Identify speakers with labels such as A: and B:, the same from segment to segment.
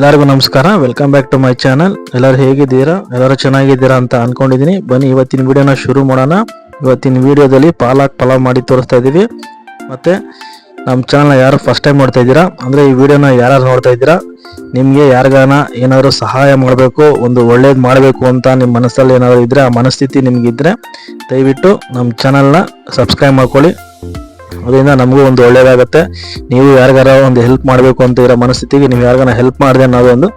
A: ಎಲ್ಲರಿಗೂ ನಮಸ್ಕಾರ. Welcome back to my channel. ಎಲ್ಲರೂ ಹೇಗಿದ್ದೀರಾ? ಎಲ್ಲರೂ ಚೆನ್ನಾಗಿದ್ದೀರಾ ಅಂತ ಅನ್ಕೊಂಡಿದ್ದೀನಿ. ಬನ್ನಿ ಇವತ್ತಿನ ವಿಡಿಯೋನ ಶುರು ಮಾಡೋಣ. ಇವತ್ತಿನ ವಿಡಿಯೋದಲ್ಲಿ ಪಾಲಕ್ ಪಲಾವ್ ಮಾಡಿ ತೋರಿಸ್ತಾ ಇದ್ದೀವಿ. ಮತ್ತು ನಮ್ಮ ಚಾನಲ್ನ ಯಾರು ಫಸ್ಟ್ ಟೈಮ್ ನೋಡ್ತಾ ಇದ್ದೀರಾ ಅಂದರೆ ಈ ವಿಡಿಯೋನ ಯಾರು ನೋಡ್ತಾ ಇದ್ದೀರಾ, ನಿಮಗೆ ಯಾರಿಗಾನ ಏನಾದರೂ ಸಹಾಯ ಮಾಡಬೇಕು, ಒಂದು ಒಳ್ಳೇದು ಮಾಡಬೇಕು ಅಂತ ನಿಮ್ಮ ಮನಸ್ಸಲ್ಲಿ ಏನಾದರೂ ಇದ್ದರೆ, ಆ ಮನಸ್ಥಿತಿ ನಿಮಗಿದ್ದರೆ ದಯವಿಟ್ಟು ನಮ್ಮ ಚಾನಲ್ನ ಸಬ್ಸ್ಕ್ರೈಬ್ ಮಾಡ್ಕೊಳ್ಳಿ. ಅದರಿಂದ ನಮಗೂ ಒಂದು ಒಳ್ಳೇದಾಗುತ್ತೆ. ನೀವು ಯಾರಿಗಾರ ಒಂದು ಹೆಲ್ಪ್ ಮಾಡಬೇಕು ಅಂತ ಇರೋ ಮನಸ್ಥಿತಿಗೆ ನೀವು ಯಾರಿಗಾರ ಹೆಲ್ಪ್ ಮಾಡಿದೆ ಅನ್ನೋದು ಒಂದು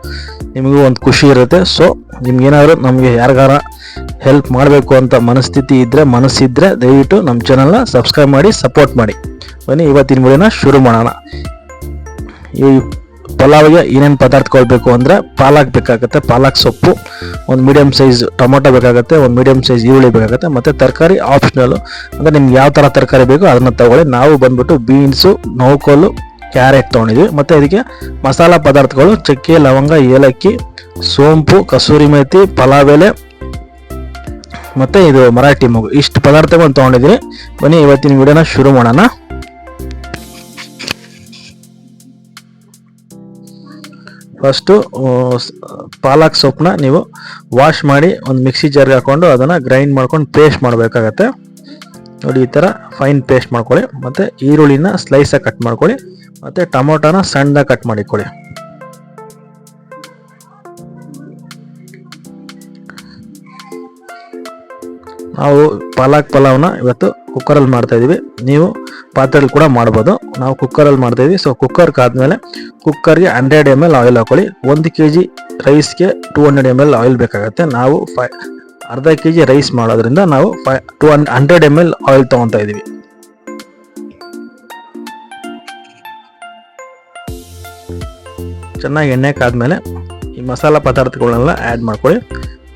A: ನಿಮಗೂ ಒಂದು ಖುಷಿ ಇರುತ್ತೆ. ಸೊ ನಿಮ್ಗೇನಾದರೂ ನಮಗೆ ಯಾರಿಗಾರ ಹೆಲ್ಪ್ ಮಾಡಬೇಕು ಅಂತ ಮನಸ್ಸಿದ್ರೆ ದಯವಿಟ್ಟು ನಮ್ಮ ಚಾನಲ್ನ ಸಬ್ಸ್ಕ್ರೈಬ್ ಮಾಡಿ ಸಪೋರ್ಟ್ ಮಾಡಿ. ಬನ್ನಿ ಇವತ್ತಿನ ವಿಡಿಯೋನ ಶುರು ಮಾಡೋಣ. ಈ ಪಲಾವ್ಗೆ ಏನೇನು ಪದಾರ್ಥಗಳು ಅಂದರೆ ಪಾಲಕ್ ಬೇಕಾಗುತ್ತೆ, ಪಾಲಕ್ ಸೊಪ್ಪು, ಒಂದು ಮೀಡಿಯಮ್ ಸೈಜ್ ಟೊಮೊಟೊ ಬೇಕಾಗುತ್ತೆ, ಒಂದು ಮೀಡಿಯಮ್ ಸೈಜ್ ಈರುಳ್ಳಿ ಬೇಕಾಗುತ್ತೆ, ಮತ್ತು ತರಕಾರಿ ಆಪ್ಷನಲ್ಲು ಅಂದರೆ ನಿಮ್ಗೆ ಯಾವ ಥರ ತರಕಾರಿ ಬೇಕೋ ಅದನ್ನು ತಗೊಳ್ಳಿ. ನಾವು ಬಂದ್ಬಿಟ್ಟು ಬೀನ್ಸು, ನೌಕೋಲು, ಕ್ಯಾರೆಟ್ ತೊಗೊಂಡಿದ್ವಿ. ಮತ್ತು ಇದಕ್ಕೆ ಮಸಾಲ ಪದಾರ್ಥಗಳು ಚಕ್ಕೆ, ಲವಂಗ, ಏಲಕ್ಕಿ, ಸೋಂಪು, ಕಸೂರಿ ಮೇಥಿ, ಪಲಾವ್ ಎಲೆ ಮತ್ತು ಇದು ಮರಾಠಿ ಮೊಗ್ಗು, ಇಷ್ಟು ಪದಾರ್ಥಗಳನ್ನು ತೊಗೊಂಡಿದ್ದೀನಿ. ಬನ್ನಿ ಇವತ್ತಿನ ವಿಡಿಯೋನ ಶುರು ಮಾಡೋಣ. ಫಸ್ಟು ಪಾಲಕ್ ಸೊಪ್ಪನ್ನ ನೀವು ವಾಶ್ ಮಾಡಿ ಒಂದು ಮಿಕ್ಸಿ ಜಾರ್ಗೆ ಹಾಕ್ಕೊಂಡು ಅದನ್ನು ಗ್ರೈಂಡ್ ಮಾಡ್ಕೊಂಡು ಪೇಸ್ಟ್ ಮಾಡಬೇಕಾಗತ್ತೆ. ನೋಡಿ ಈ ಥರ ಫೈನ್ ಪೇಸ್ಟ್ ಮಾಡ್ಕೊಳ್ಳಿ. ಮತ್ತು ಈರುಳ್ಳಿನ ಸ್ಲೈಸಾಗಿ ಕಟ್ ಮಾಡ್ಕೊಳ್ಳಿ, ಮತ್ತು ಟೊಮೊಟೊನ ಸಣ್ಣದಾಗಿ ಕಟ್ ಮಾಡಿಕೊಳ್ಳಿ. ನಾವು ಪಾಲಕ್ ಪಲಾವ್ನ ಇವತ್ತು ಕುಕ್ಕರಲ್ಲಿ ಮಾಡ್ತಾಯಿದ್ದೀವಿ. ನೀವು ಪಾತ್ರೆಯಲ್ಲಿ ಕೂಡ ಮಾಡ್ಬೋದು. ನಾವು ಕುಕ್ಕರಲ್ಲಿ ಮಾಡ್ತಾಯಿದ್ವಿ. ಸೊ ಕುಕ್ಕರ್ಗೆ ಆದಮೇಲೆ ಕುಕ್ಕರ್ಗೆ 100 ml ಆಯಿಲ್ ಹಾಕೊಳ್ಳಿ. 1 kg ರೈಸ್ಗೆ 200 ml ಆಯಿಲ್ ಬೇಕಾಗುತ್ತೆ. ನಾವು ಅರ್ಧ kg ರೈಸ್ ಮಾಡೋದ್ರಿಂದ ನಾವು 100 ml ಆಯಿಲ್ ತೊಗೊತಾ ಇದ್ದೀವಿ. ಚೆನ್ನಾಗಿ ಎಣ್ಣೆ ಕಾದ್ಮೇಲೆ ಈ ಮಸಾಲ ಪದಾರ್ಥಗಳನ್ನೆಲ್ಲ ಆ್ಯಡ್ ಮಾಡ್ಕೊಳ್ಳಿ.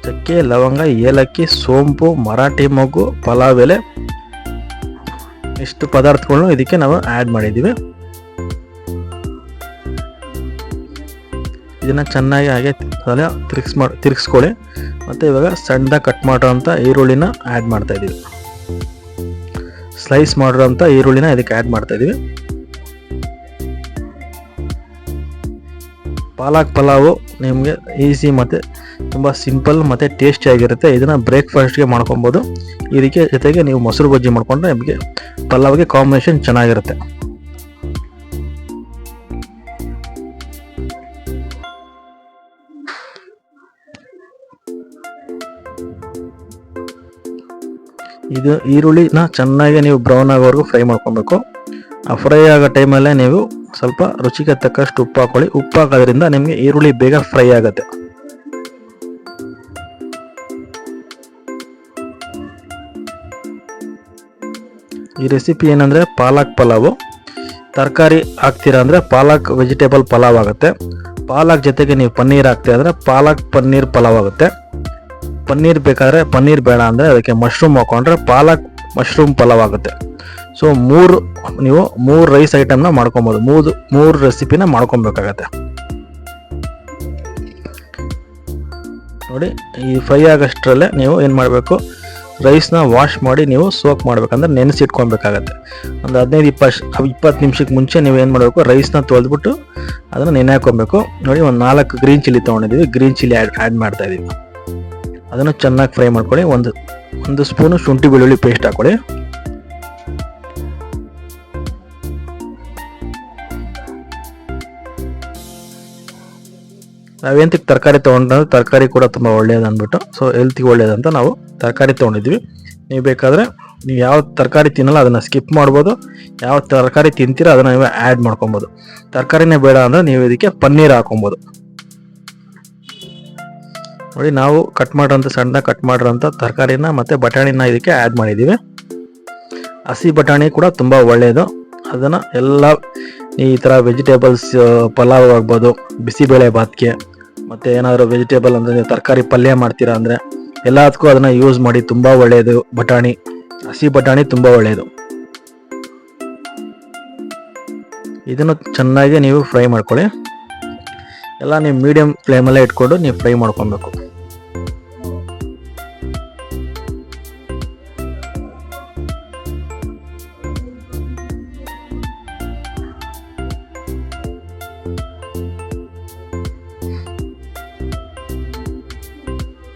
A: ಚಕ್ಕೆ, ಲವಂಗ, ಏಲಕ್ಕಿ, ಸೋಂಪು, ಮರಾಠಿ ಮೊಗ್ಗು, ಪಲಾವ್ ಎಲೆ, ಇಷ್ಟು ಪದಾರ್ಥಗಳನ್ನು ಇದಕ್ಕೆ ನಾವು ಆ್ಯಡ್ ಮಾಡಿದ್ದೀವಿ. ಇದನ್ನು ಚೆನ್ನಾಗಿ ಹಾಗೆ ತಿರುಗಿಸ್ಕೊಳ್ಳಿ. ಮತ್ತು ಇವಾಗ ಸಣ್ಣದಾಗಿ ಕಟ್ ಮಾಡಿರೋಂಥ ಈರುಳ್ಳಿನ ಆ್ಯಡ್ ಮಾಡ್ತಾಯಿದ್ದೀವಿ. ಸ್ಲೈಸ್ ಮಾಡಿರೋಂಥ ಈರುಳ್ಳಿನ ಇದಕ್ಕೆ ಆ್ಯಡ್ ಮಾಡ್ತಾಯಿದ್ದೀವಿ. ಪಾಲಕ್ ಪಲಾವು ನಿಮಗೆ ಈಸಿ ಮತ್ತು ತುಂಬ ಸಿಂಪಲ್ ಮತ್ತು ಟೇಸ್ಟಿಯಾಗಿರುತ್ತೆ. ಇದನ್ನು ಬ್ರೇಕ್ಫಾಸ್ಟ್ಗೆ ಮಾಡ್ಕೊಬೋದು. ಇದಕ್ಕೆ ಜೊತೆಗೆ ನೀವು ಮೊಸರು ಬಜ್ಜಿ ಮಾಡಿಕೊಂಡ್ರೆ ನಿಮಗೆ ಪಲಾವ್ಗೆ ಕಾಂಬಿನೇಷನ್ ಚೆನ್ನಾಗಿರುತ್ತೆ. ಇದು ಈರುಳ್ಳಿನ ಚೆನ್ನಾಗಿ ನೀವು ಬ್ರೌನ್ ಆಗೋವರೆಗೂ ಫ್ರೈ ಮಾಡ್ಕೊಬೇಕು. ಆ ಫ್ರೈ ಆಗೋ ಟೈಮಲ್ಲೇ ನೀವು ಸ್ವಲ್ಪ ರುಚಿಗೆ ತಕ್ಕಷ್ಟು ಉಪ್ಪು ಹಾಕೊಳ್ಳಿ. ಉಪ್ಪು ಹಾಕೋದ್ರಿಂದ ನಿಮಗೆ ಈರುಳ್ಳಿ ಬೇಗ ಫ್ರೈ ಆಗುತ್ತೆ. ಈ ರೆಸಿಪಿ ಏನಂದರೆ ಪಾಲಕ್ ಪಲಾವು. ತರಕಾರಿ ಹಾಕ್ತೀರಾ ಅಂದರೆ ಪಾಲಕ್ ವೆಜಿಟೇಬಲ್ ಪಲಾವ್ ಆಗುತ್ತೆ. ಪಾಲಕ್ ಜೊತೆಗೆ ನೀವು ಪನ್ನೀರ್ ಹಾಕ್ತೀರ ಅಂದರೆ ಪಾಲಕ್ ಪನ್ನೀರ್ ಪಲಾವ್ ಆಗುತ್ತೆ. ಪನ್ನೀರ್ ಬೇಕಾದರೆ ಪನ್ನೀರ್ ಬೇಡ ಅಂದರೆ ಅದಕ್ಕೆ ಮಶ್ರೂಮ್ ಹಾಕೊಂಡ್ರೆ ಪಾಲಕ್ ಮಶ್ರೂಮ್ ಪಲಾವ್ ಆಗುತ್ತೆ. ಸೊ ನೀವು ಮೂರು ರೈಸ್ ಐಟಮ್ನ ಮಾಡ್ಕೊಬೋದು. ಮೂರು ರೆಸಿಪಿನ ಮಾಡ್ಕೊಬೇಕಾಗತ್ತೆ. ನೋಡಿ ಈ ಫ್ರೈ ಆಗೋಷ್ಟರಲ್ಲೇ ನೀವು ಏನು ಮಾಡಬೇಕು, ರೈಸ್ನ ವಾಶ್ ಮಾಡಿ ನೀವು ಸೋಕ್ ಮಾಡ್ಬೇಕಂದ್ರೆ ನೆನೆಸಿಟ್ಕೊಬೇಕಾಗತ್ತೆ. ಒಂದು 15-20 ನಿಮಿಷಕ್ಕೆ ಮುಂಚೆ ನೀವು ಏನು ಮಾಡಬೇಕು, ರೈಸ್ನ ತೊಳೆದ್ಬಿಟ್ಟು ಅದನ್ನು ನೆನೆ ಹಾಕೊಬೇಕು. ನೋಡಿ ಒಂದು 4 ಗ್ರೀನ್ ಚಿಲ್ಲಿ ತೊಗೊಂಡಿದ್ದೀವಿ. ಗ್ರೀನ್ ಚಿಲ್ಲಿ ಆ್ಯಡ್ ಮಾಡ್ತಾಯಿದ್ದೀವಿ. ಅದನ್ನು ಚೆನ್ನಾಗಿ ಫ್ರೈ ಮಾಡ್ಕೊಳ್ಳಿ. ಒಂದು ಸ್ಪೂನು ಶುಂಠಿ ಬೆಳ್ಳುಳ್ಳಿ ಪೇಸ್ಟ್ ಹಾಕೊಳ್ಳಿ. ನಾವೇಂತಕ್ಕೆ ತರಕಾರಿ ತೊಗೊಂಡ್ರೆ ತರಕಾರಿ ಕೂಡ ತುಂಬ ಒಳ್ಳೆಯದು ಅಂದ್ಬಿಟ್ಟು, ಸೊ ಹೆಲ್ತಿಗೆ ಒಳ್ಳೆಯದಂತ ನಾವು ತರಕಾರಿ ತೊಗೊಂಡಿದ್ವಿ. ನೀವು ಬೇಕಾದರೆ ನೀವು ಯಾವ ತರಕಾರಿ ತಿನ್ನಲ್ಲ ಅದನ್ನು ಸ್ಕಿಪ್ ಮಾಡ್ಬೋದು. ಯಾವ ತರಕಾರಿ ತಿಂತೀರೋ ಅದನ್ನು ನೀವು ಆ್ಯಡ್ ಮಾಡ್ಕೊಬೋದು. ತರಕಾರಿನೇ ಬೇಡ ಅಂದರೆ ನೀವು ಇದಕ್ಕೆ ಪನ್ನೀರ್ ಹಾಕೊಬೋದು. ನೋಡಿ ನಾವು ಸಣ್ಣ ಕಟ್ ಮಾಡಿರೋಂಥ ತರಕಾರಿನ ಮತ್ತು ಬಟಾಣಿನ ಇದಕ್ಕೆ ಆ್ಯಡ್ ಮಾಡಿದ್ದೀವಿ. ಹಸಿ ಬಟಾಣಿ ಕೂಡ ತುಂಬ ಒಳ್ಳೆಯದು. ಅದನ್ನು ಎಲ್ಲ ಈ ಥರ ವೆಜಿಟೇಬಲ್ಸ್ ಪಲಾವ್ ಆಗ್ಬೋದು, ಬಿಸಿಬೇಳೆ ಭಾತ್ಗೆ, ಮತ್ತು ಏನಾದರೂ ವೆಜಿಟೇಬಲ್ ಅಂದರೆ ನೀವು ತರಕಾರಿ ಪಲ್ಯ ಮಾಡ್ತೀರಾ ಅಂದರೆ ಎಲ್ಲದಕ್ಕೂ ಅದನ್ನು ಯೂಸ್ ಮಾಡಿ. ತುಂಬ ಒಳ್ಳೆಯದು ಬಟಾಣಿ, ಹಸಿ ಬಟಾಣಿ ತುಂಬ ಒಳ್ಳೆಯದು. ಇದನ್ನು ಚೆನ್ನಾಗಿ ನೀವು ಫ್ರೈ ಮಾಡ್ಕೊಳ್ಳಿ. ಎಲ್ಲ ನೀವು ಮೀಡಿಯಮ್ ಫ್ಲೇಮಲ್ಲೇ ಇಟ್ಕೊಂಡು ನೀವು ಫ್ರೈ ಮಾಡ್ಕೊಬೇಕು.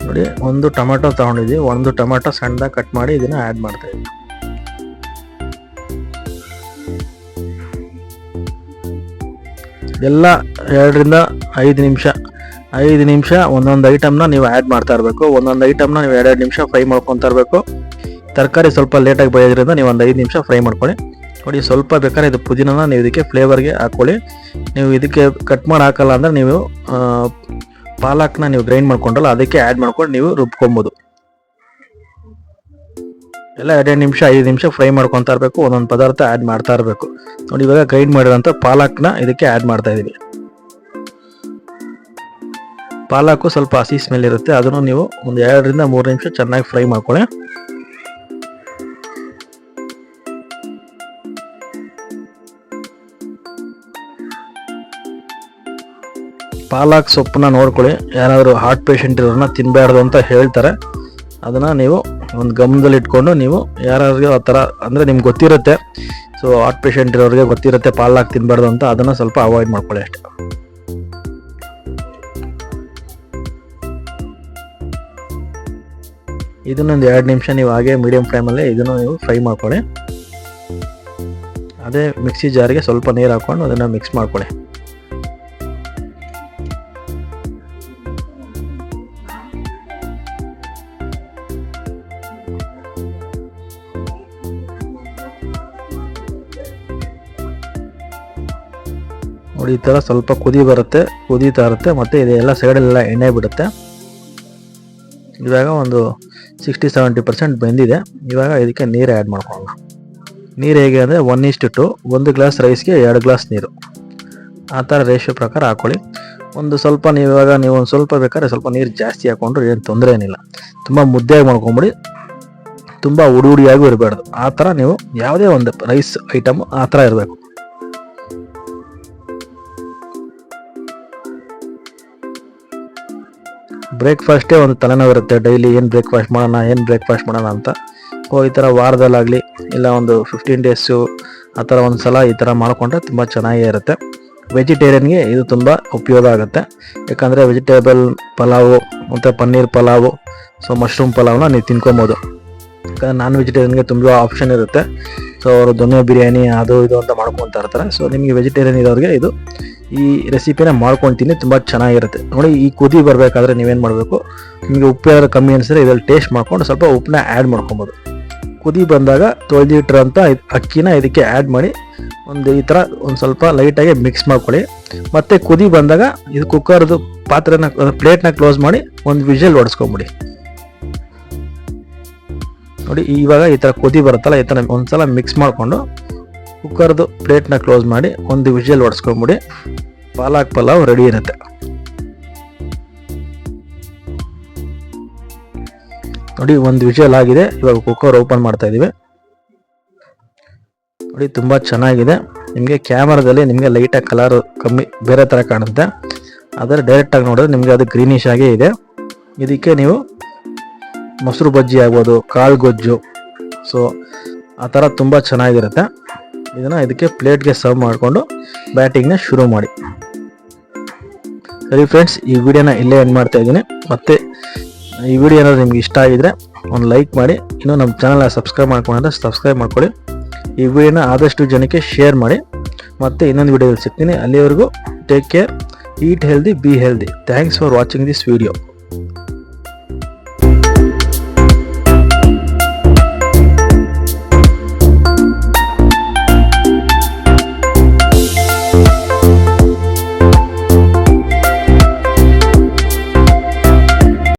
A: ನೋಡಿ, ಒಂದು ಟೊಮೆಟೊ ತಗೊಂಡಿದ್ದೀವಿ, ಒಂದು ಟೊಮೆಟೊ ಸಣ್ಣದಾಗಿ ಕಟ್ ಮಾಡಿ ಇದನ್ನ ಆ್ಯಡ್ ಮಾಡ್ತಾ ಇದ್ದೀವಿ. ಎಲ್ಲ 2 ರಿಂದ 5 ನಿಮಿಷ ಒಂದೊಂದು ಐಟಮ್ನ ನೀವು ಆ್ಯಡ್ ಮಾಡ್ತಾ ಇರಬೇಕು. ಒಂದೊಂದು ಐಟಮ್ನ ನೀವು 2 ನಿಮಿಷ ಫ್ರೈ ಮಾಡ್ಕೊತಾ ಇರಬೇಕು. ತರಕಾರಿ ಸ್ವಲ್ಪ ಲೇಟಾಗಿ ಬೇಯೋದ್ರಿಂದ ನೀವು ಒಂದು 5 ನಿಮಿಷ ಫ್ರೈ ಮಾಡ್ಕೊಳ್ಳಿ. ನೋಡಿ, ಸ್ವಲ್ಪ ಬೇಕಾದ್ರೆ ಇದು ಪುದೀನನ ನೀವು ಇದಕ್ಕೆ ಫ್ಲೇವರ್ಗೆ ಹಾಕ್ಕೊಳ್ಳಿ. ನೀವು ಇದಕ್ಕೆ ಕಟ್ ಮಾಡಿ ಹಾಕಲ್ಲ ಅಂದರೆ ನೀವು ಪಾಲಕ್ನ ನೀವು ಗ್ರೈಂಡ್ ಮಾಡ್ಕೊಂಡ್ರಲ್ಲ ಅದಕ್ಕೆ ಆ್ಯಡ್ ಮಾಡ್ಕೊಂಡು ನೀವು ರುಬ್ಕೊಬೋದು. ಎಲ್ಲ 2 ನಿಮಿಷ 5 ನಿಮಿಷ ಫ್ರೈ ಮಾಡ್ಕೊತಾ ಇರಬೇಕು. ಒಂದೊಂದು ಪದಾರ್ಥ ಆ್ಯಡ್ ಮಾಡ್ತಾ ಇರಬೇಕು. ನೋಡಿ, ಇವಾಗ ಗ್ರೈಂಡ್ ಮಾಡಿರೋಂಥ ಪಾಲಕ್ನ ಇದಕ್ಕೆ ಆ್ಯಡ್ ಮಾಡ್ತಾ ಇದ್ದೀವಿ. ಪಾಲಕ್ಕು ಸ್ವಲ್ಪ ಹಸಿ ಸ್ಮೆಲ್ ಇರುತ್ತೆ, ಅದನ್ನು ನೀವು ಒಂದು 2 ರಿಂದ 3 ನಿಮಿಷ ಚೆನ್ನಾಗಿ ಫ್ರೈ ಮಾಡ್ಕೊಳ್ಳಿ. ಪಾಲಕ್ ಸೊಪ್ಪನ್ನ ನೋಡ್ಕೊಳ್ಳಿ, ಯಾರಾದರೂ ಹಾರ್ಟ್ ಪೇಷಂಟ್ ಇರೋರನ್ನ ತಿನ್ನಬಾರ್ದು ಅಂತ ಹೇಳ್ತಾರೆ. ಅದನ್ನು ನೀವು ಒಂದು ಗಮನದಲ್ಲಿ ಇಟ್ಕೊಂಡು ನೀವು ಯಾರಿಗೆ ಆ ಥರ ಅಂದರೆ ನಿಮ್ಗೆ ಗೊತ್ತಿರುತ್ತೆ, ಸೊ ಹಾರ್ಟ್ ಪೇಷಂಟ್ ಇರೋರಿಗೆ ಗೊತ್ತಿರುತ್ತೆ ಪಾಲಕ್ ತಿನ್ನಬಾರ್ದು ಅಂತ, ಅದನ್ನು ಸ್ವಲ್ಪ ಅವಾಯ್ಡ್ ಮಾಡ್ಕೊಳ್ಳಿ ಅಷ್ಟೇ. ಇದನ್ನೊಂದು 2 ನಿಮಿಷ ನೀವು ಹಾಗೆ ಮೀಡಿಯಂ ಫ್ಲೇಮಲ್ಲೇ ಇದನ್ನು ನೀವು ಫ್ರೈ ಮಾಡ್ಕೊಳ್ಳಿ. ಅದೇ ಮಿಕ್ಸಿ ಜಾರಿಗೆ ಸ್ವಲ್ಪ ನೀರು ಹಾಕ್ಕೊಂಡು ಅದನ್ನು ಮಿಕ್ಸ್ ಮಾಡ್ಕೊಳ್ಳಿ. ನೋಡಿ, ಈ ಥರ ಸ್ವಲ್ಪ ಕುದೀತಾ ಇರುತ್ತೆ ಮತ್ತು ಇದೆಲ್ಲ ಸೈಡಲ್ಲೆಲ್ಲ ಎಣ್ಣೆ ಬಿಡುತ್ತೆ. ಇವಾಗ ಒಂದು 60-70% ಬೆಂದಿದೆ. ಇವಾಗ ಇದಕ್ಕೆ ನೀರು ಆ್ಯಡ್ ಮಾಡ್ಕೊಳ್ಳೋಣ. ನೀರು ಹೇಗೆ ಅಂದರೆ 1:2, 1 ಗ್ಲಾಸ್ ರೈಸ್ಗೆ 2 ಗ್ಲಾಸ್ ನೀರು, ಆ ಥರ ರೇಷಿಯೋ ಪ್ರಕಾರ ಹಾಕ್ಕೊಳ್ಳಿ. ಒಂದು ಸ್ವಲ್ಪ ಬೇಕಾದ್ರೆ ಸ್ವಲ್ಪ ನೀರು ಜಾಸ್ತಿ ಹಾಕ್ಕೊಂಡ್ರೆ ಏನು ತೊಂದರೆ ಏನಿಲ್ಲ. ತುಂಬ ಮುದ್ದೆಯಾಗಿ ಮಾಡ್ಕೊಂಬಿಡಿ, ತುಂಬ ಹುಡಿಯಾಗೂ ಇರಬಾರ್ದು. ಆ ಥರ ನೀವು ಯಾವುದೇ ಒಂದು ರೈಸ್ ಐಟಮ್ ಆ ಥರ ಇರಬೇಕು. ಬ್ರೇಕ್ಫಾಸ್ಟೇ ಒಂದು ತಲೆನೋವಿರುತ್ತೆ, ಡೈಲಿ ಏನು ಬ್ರೇಕ್ಫಾಸ್ಟ್ ಮಾಡೋಣ ಅಂತ. ಈ ಥರ ವಾರದಲ್ಲಾಗಲಿ ಇಲ್ಲ ಒಂದು 15 ಡೇಸು ಆ ಥರ ಒಂದು ಸಲ ಈ ಥರ ಮಾಡಿಕೊಂಡ್ರೆ ತುಂಬ ಚೆನ್ನಾಗೇ ಇರುತ್ತೆ. ವೆಜಿಟೇರಿಯನ್ಗೆ ಇದು ತುಂಬ ಉಪಯೋಗ ಆಗುತ್ತೆ. ಯಾಕಂದರೆ ವೆಜಿಟೇಬಲ್ ಪಲಾವು ಮತ್ತು ಪನ್ನೀರ್ ಪಲಾವು, ಸೊ ಮಶ್ರೂಮ್ ಪಲಾವ್ನ ನೀವು ತಿನ್ಕೊಬೋದು. ಯಾಕಂದರೆ ನಾನ್ ವೆಜಿಟೇರಿಯನ್ಗೆ ತುಂಬ ಆಪ್ಷನ್ ಇರುತ್ತೆ. ಸೊ ಅವರು ದೊಣ್ಣೆ ಬಿರಿಯಾನಿ ಅದು ಇದು ಅಂತ ಮಾಡ್ಕೊತಾ ಇರ್ತಾರೆ. ಸೊ ನಿಮಗೆ ವೆಜಿಟೇರಿಯನ್ ಇರೋರಿಗೆ ಇದು ಈ ರೆಸಿಪಿನ ಮಾಡ್ಕೊತೀನಿ, ತುಂಬ ಚೆನ್ನಾಗಿರುತ್ತೆ. ನೋಡಿ, ಈ ಕುದಿ ಬರಬೇಕಾದ್ರೆ ನೀವೇನು ಮಾಡಬೇಕು, ನಿಮಗೆ ಉಪ್ಪು ಏನಾದ್ರು ಕಮ್ಮಿ ಅನಿಸಿದ್ರೆ ಇದರಲ್ಲಿ ಟೇಸ್ಟ್ ಮಾಡ್ಕೊಂಡು ಸ್ವಲ್ಪ ಉಪ್ಪನ್ನ ಆ್ಯಡ್ ಮಾಡ್ಕೊಬೋದು. ಕುದಿ ಬಂದಾಗ ತೊಳೆದಿಟ್ಟಿರೋಂಥ ಅಕ್ಕಿನ ಇದಕ್ಕೆ ಆ್ಯಡ್ ಮಾಡಿ ಈ ಥರ ಒಂದು ಸ್ವಲ್ಪ ಲೈಟಾಗಿ ಮಿಕ್ಸ್ ಮಾಡ್ಕೊಳ್ಳಿ. ಮತ್ತು ಕುದಿ ಬಂದಾಗ ಇದು ಕುಕ್ಕರ್ದು ಪ್ಲೇಟ್ನ ಕ್ಲೋಸ್ ಮಾಡಿ ಒಂದು ವಿಷಲ್ ಹೊಡೆಸ್ಕೊಂಬಿಡಿ. ನೋಡಿ, ಇವಾಗ ಈ ಥರ ಕುದಿ ಬರುತ್ತಲ್ಲ, ಈ ಥರ ಒಂದು ಸಲ ಮಿಕ್ಸ್ ಮಾಡಿಕೊಂಡು ಕುಕ್ಕರ್ದು ಪ್ಲೇಟ್ನ ಕ್ಲೋಸ್ ಮಾಡಿ ಒಂದು ವಿಷಲ್ ಹೊಡೆಸ್ಕೊಂಬಿಡಿ. ಪಾಲಕ್ ಪಲಾವ್ ರೆಡಿ ಇರುತ್ತೆ. ನೋಡಿ, ಒಂದು ವಿಷಲ್ ಆಗಿದೆ. ಇವಾಗ ಕುಕ್ಕರ್ ಓಪನ್ ಮಾಡ್ತಾ ಇದ್ದೀವಿ. ನೋಡಿ, ತುಂಬ ಚೆನ್ನಾಗಿದೆ. ನಿಮಗೆ ಕ್ಯಾಮರಾದಲ್ಲಿ ನಿಮಗೆ ಲೈಟಾಗಿ ಕಲರ್ ಕಮ್ಮಿ ಬೇರೆ ಥರ ಕಾಣುತ್ತೆ, ಆದರೆ ಡೈರೆಕ್ಟಾಗಿ ನೋಡಿದ್ರೆ ನಿಮಗೆ ಅದು ಗ್ರೀನಿಶ್ ಆಗೇ ಇದೆ. ಇದಕ್ಕೆ ನೀವು ಮೊಸರು ಬಜ್ಜಿ ಆಗ್ಬೋದು, ಕಾಳು ಗೊಜ್ಜು, ಸೊ ಆ ಥರ ತುಂಬ ಚೆನ್ನಾಗಿರುತ್ತೆ. ಇದಕ್ಕೆ ಪ್ಲೇಟ್ಗೆ ಸರ್ವ್ ಮಾಡಿಕೊಂಡು ಬ್ಯಾಟಿಂಗ್ನ ಶುರು ಮಾಡಿ. ಸರಿ ಫ್ರೆಂಡ್ಸ್, ಈ ವಿಡಿಯೋನ ಇಲ್ಲೇ ಎಂಡ್ ಮಾಡ್ತಾ ಇದ್ದೀನಿ. ಮತ್ತು ಈ ವಿಡಿಯೋ ಏನಾದರೂ ನಿಮ್ಗೆ ಇಷ್ಟ ಆಗಿದ್ರೆ ಒಂದು ಲೈಕ್ ಮಾಡಿ, ಇನ್ನೂ ನಮ್ಮ ಚಾನಲ್ನ ಸಬ್ಸ್ಕ್ರೈಬ್ ಮಾಡ್ಕೊಂಡ್ರೆ ಸಬ್ಸ್ಕ್ರೈಬ್ ಮಾಡ್ಕೊಳ್ಳಿ. ಈ ವಿಡಿಯೋನ ಆದಷ್ಟು ಜನಕ್ಕೆ ಶೇರ್ ಮಾಡಿ. ಮತ್ತು ಇನ್ನೊಂದು ವಿಡಿಯೋದಲ್ಲಿ ಸಿಗ್ತೀನಿ. ಅಲ್ಲಿವರೆಗೂ take care, eat healthy, be healthy. Thanks for watching this video.